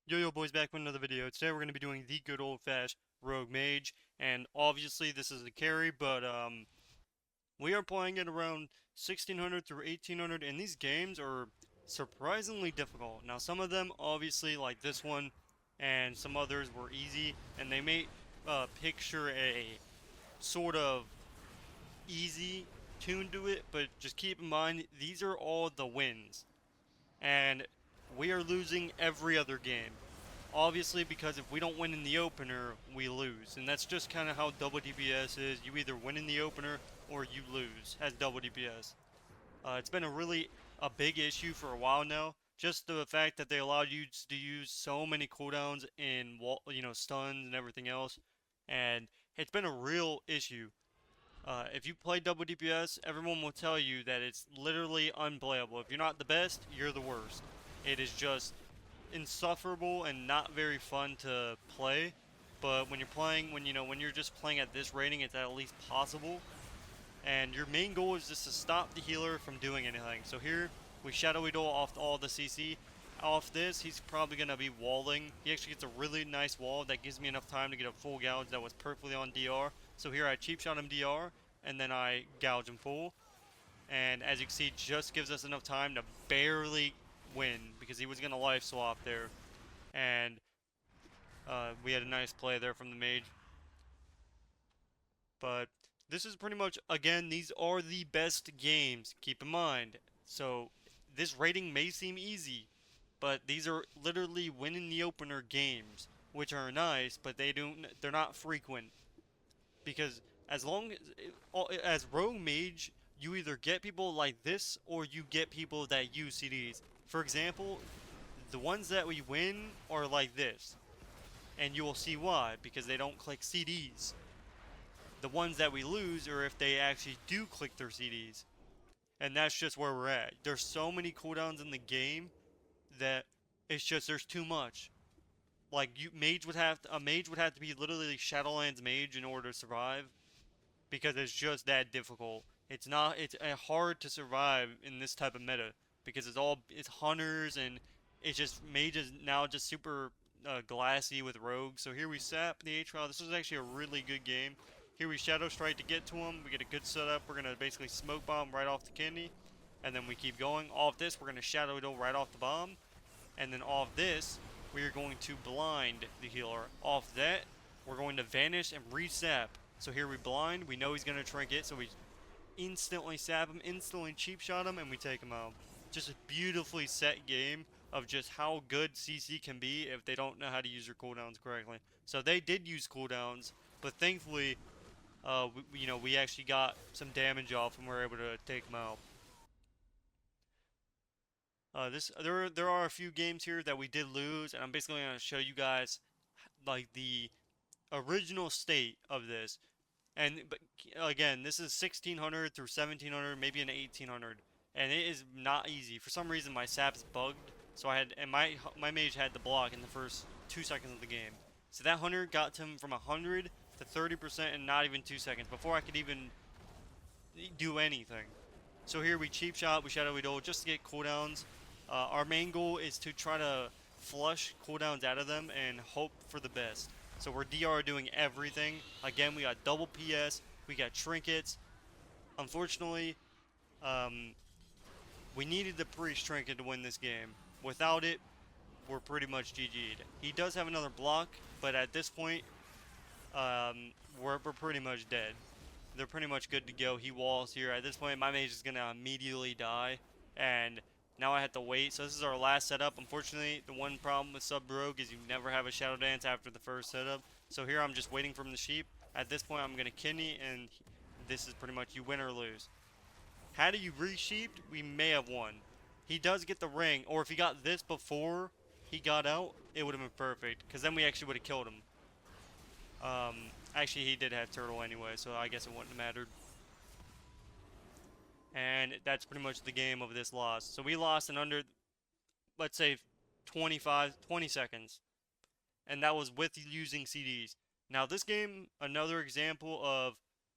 Yo boys, back with another video. Today we're going to be doing the good old fashioned rogue mage, and obviously this is a carry, but we are playing it around 1600 through 1800, and these games are surprisingly difficult. Now some of them obviously like this one and some others were easy, and they may picture a sort of easy tune to it, but just keep in mind these are all the wins, and we are losing every other game. Obviously, because if we don't win in the opener, we lose. And that's just kind of how double DPS is. You either win in the opener or you lose as double DPS. It's been a big issue for a while now. Just the fact that they allowed you to use so many cooldowns in stuns and everything else, and it's been a real issue. If you play double DPS, everyone will tell you that it's literally unplayable. If you're not the best, you're the worst. It is just insufferable and not very fun to play. But when you're playing, when you're just playing at this rating, it's at least possible. And your main goal is just to stop the healer from doing anything. So here, we Shadowy Dole off all the CC. Off this, he's probably going to be walling. He actually gets a really nice wall that gives me enough time to get a full gouge that was perfectly on DR. So here I cheap shot him DR, and then I gouge him full. And as you can see, just gives us enough time to barely win because he was going to life swap there. And we had a nice play there from the mage. But this is pretty much, again, these are the best games, keep in mind. So this rating may seem easy, but these are literally win in the opener games, which are nice, but they're not frequent. Because as rogue mage, you either get people like this or you get people that use CDs. For example, the ones that we win are like this, and you will see why, because they don't click CDs. The ones that we lose are if they actually do click their CDs. And that's just where we're at. There's so many cooldowns in the game that it's just there's too much. Like a mage would have to be literally Shadowlands mage in order to survive because it's just that difficult. It's hard to survive in this type of meta because it's hunters and it's just mages now just super glassy with rogues. So here we sap the H-Trial. This was actually a really good game. Here we Shadow Strike to get to him. We get a good setup. We're gonna basically smoke bomb right off the kidney, and then we keep going. Off this, we're gonna Shadow Duel right off the bomb, and then off this, we are going to blind the healer. Off that, we're going to vanish and resap. So here we blind. We know he's gonna trinket, so we instantly sap him, instantly cheap shot him, and we take him out. Just a beautifully set game of just how good CC can be if they don't know how to use their cooldowns correctly. So they did use cooldowns, but thankfully, we actually got some damage off and we were able to take them out. There are a few games here that we did lose, and I'm basically going to show you guys like the original state of this. But again, this is 1600 through 1700, maybe an 1800, and it is not easy. For some reason, my sap's bugged, so my mage had to block in the first 2 seconds of the game. So that hunter got him from 100 to 30% in not even 2 seconds before I could even do anything. So here we cheap shot, we Shadowy Dole just to get cooldowns. Our main goal is to try to flush cooldowns out of them and hope for the best. So we're DR doing everything. Again, we got double PS, we got trinkets. Unfortunately, um, we needed the priest trinket to win this game. Without it, we're pretty much GG'd. He does have another block, but at this point, we're pretty much dead. They're pretty much good to go. He walls here. At this point, my mage is going to immediately die, and now I have to wait. So this is our last setup. Unfortunately, the one problem with sub rogue is you never have a shadow dance after the first setup. So here I'm just waiting from the sheep. At this point, I'm going to kidney, and this is pretty much you win or lose. Had he re-sheeped, we may have won. He does get the ring, or if he got this before he got out, it would have been perfect, because then we actually would have killed him. Actually, he did have turtle anyway, so I guess it wouldn't have mattered. And that's pretty much the game of this loss. So we lost in under, let's say, 20 seconds. And that was with using CDs. Now this game, another example of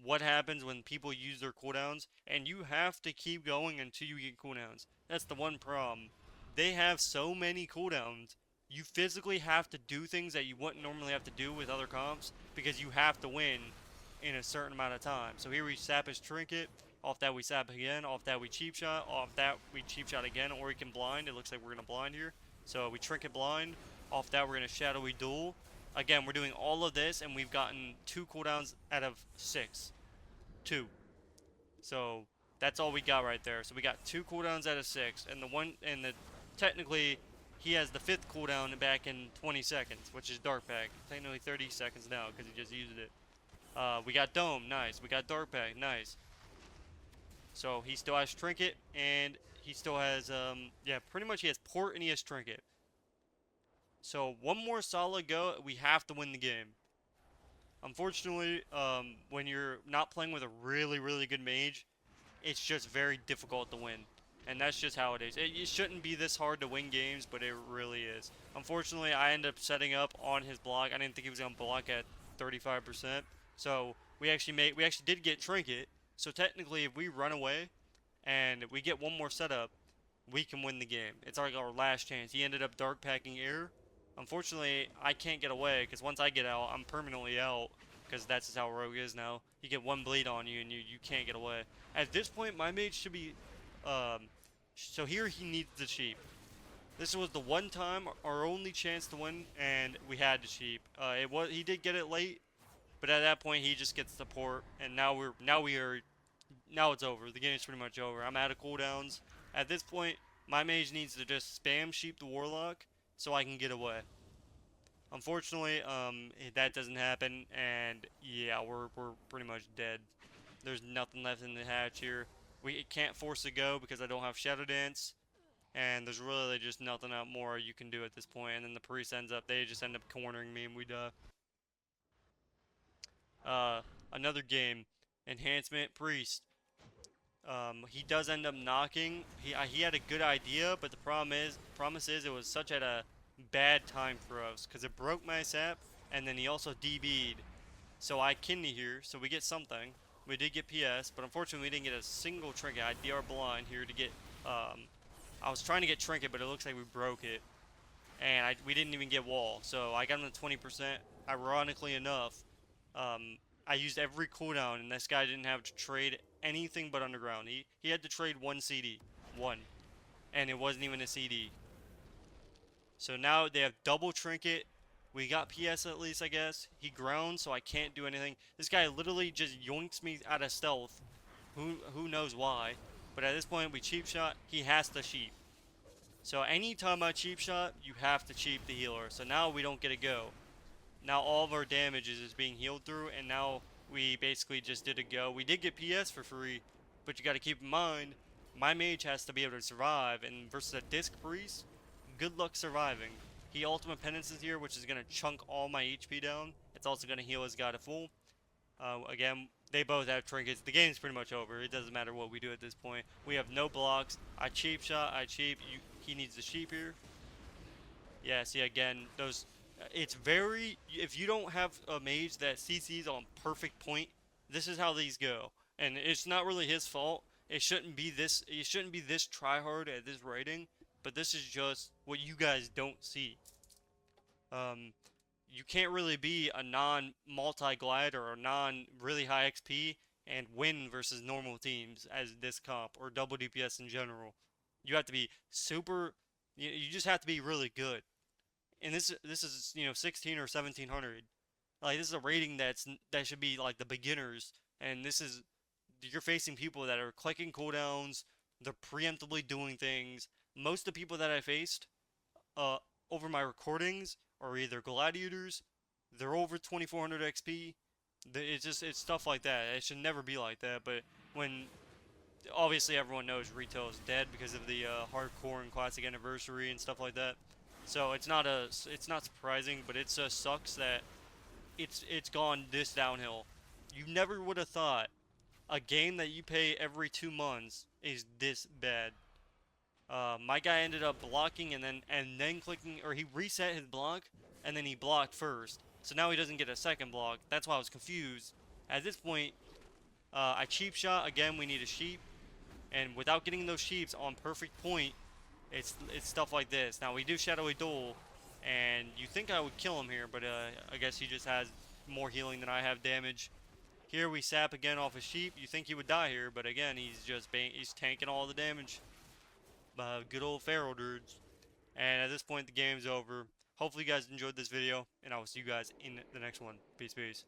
what happens when people use their cooldowns, and you have to keep going until you get cooldowns. That's the one problem. They have so many cooldowns you physically have to do things that you wouldn't normally have to do with other comps because you have to win in a certain amount of time. So here we sap his trinket. Off that we sap again. Off that we cheap shot. Off that we cheap shot again, or we can blind. It looks like we're gonna blind here. So we trinket blind. Off that we're gonna shadowy duel. Again, we're doing all of this, and we've gotten 2 cooldowns out of 6. 2. So that's all we got right there. So we got 2 cooldowns out of 6, and technically he has the 5th cooldown back in 20 seconds, which is Dark Pack. Technically 30 seconds now because he just used it. We got Dome, nice. We got Dark Pack, nice. So he still has Trinket, and he still has yeah, pretty much he has Port and he has Trinket. So one more solid go, we have to win the game. Unfortunately, when you're not playing with a really good mage, it's just very difficult to win. And that's just how it is. It shouldn't be this hard to win games, but it really is. Unfortunately, I ended up setting up on his block. I didn't think he was going to block at 35%. So we actually did get Trinket. So technically, if we run away and we get one more setup, we can win the game. It's like our last chance. He ended up dark packing air. Unfortunately, I can't get away because once I get out, I'm permanently out because that's just how Rogue is now. You get 1 bleed on you and you can't get away. At this point, my mage should be, so here he needs the sheep. This was the one time, our only chance to win, and we had the sheep. He did get it late, but at that point he just gets the port, and now it's over. The game's pretty much over. I'm out of cooldowns. At this point, my mage needs to just spam sheep the warlock so I can get away. Unfortunately, that doesn't happen, and yeah, we're pretty much dead. There's nothing left in the hatch here. We can't force a go because I don't have Shadow Dance, and there's really just nothing out more you can do at this point. And then the priest they just end up cornering me and we die. Another game, enhancement priest. He does end up knocking. He had a good idea, but the promise is it was such at a bad time for us because it broke my sap, and then he also DB'd. So I kidney here, so we get something. We did get PS, but unfortunately we didn't get a single trinket. I DR blind here to get, I was trying to get trinket, but it looks like we broke it. And we didn't even get wall, so I got him to 20%. Ironically enough, I used every cooldown, and this guy didn't have to trade anything but underground. He had to trade 1 CD. 1. And it wasn't even a CD. So now they have double trinket. We got PS at least, I guess. He grounds, so I can't do anything. This guy literally just yoinks me out of stealth. Who knows why. But at this point, we cheap shot. He has to sheep. So anytime I cheap shot, you have to cheap the healer. So now we don't get a go. Now all of our damage is being healed through, and now we basically just did a go. We did get PS for free, but you got to keep in mind, my mage has to be able to survive, and versus a disc priest, good luck surviving. He ultimate penances here, which is going to chunk all my HP down. It's also going to heal his guy to full. Again, they both have trinkets. The game's pretty much over. It doesn't matter what we do at this point. We have no blocks. I cheap shot. He needs the sheep here. Yeah, see again, those... It's very... If you don't have a mage that CC's on perfect point, this is how these go. And it's not really his fault. It shouldn't be this try-hard at this rating. But this is just what you guys don't see. You can't really be a non-multi-glide or a non-really high XP and win versus normal teams as this comp or double DPS in general. You have to be super... You just have to be really good. And this is 16 or 1700. Like this is a rating that should be like the beginners, and you're facing people that are clicking cooldowns, they're preemptively doing things. Most of the people that I faced over my recordings are either gladiators, they're over 2400 XP. It's stuff like that. It should never be like that. But when obviously everyone knows retail is dead because of the hardcore and classic anniversary and stuff like that. So it's not surprising, but it just sucks that it's gone this downhill. You never would have thought a game that you pay every 2 months is this bad. My guy ended up blocking and then clicking, or he reset his block and then he blocked first. So now he doesn't get a second block. That's why I was confused. At this point, I cheap shot again. We need a sheep, and without getting those sheeps on perfect point, it's stuff like this. Now we do shadowy duel, And you think I would kill him here, but I guess he just has more healing than I have damage. Here we sap again off a sheep. You think he would die here, but again, he's tanking all the damage. Good old feral dudes. And at this point, the game's over. Hopefully you guys enjoyed this video, and I will see you guys in the next one. Peace, peace.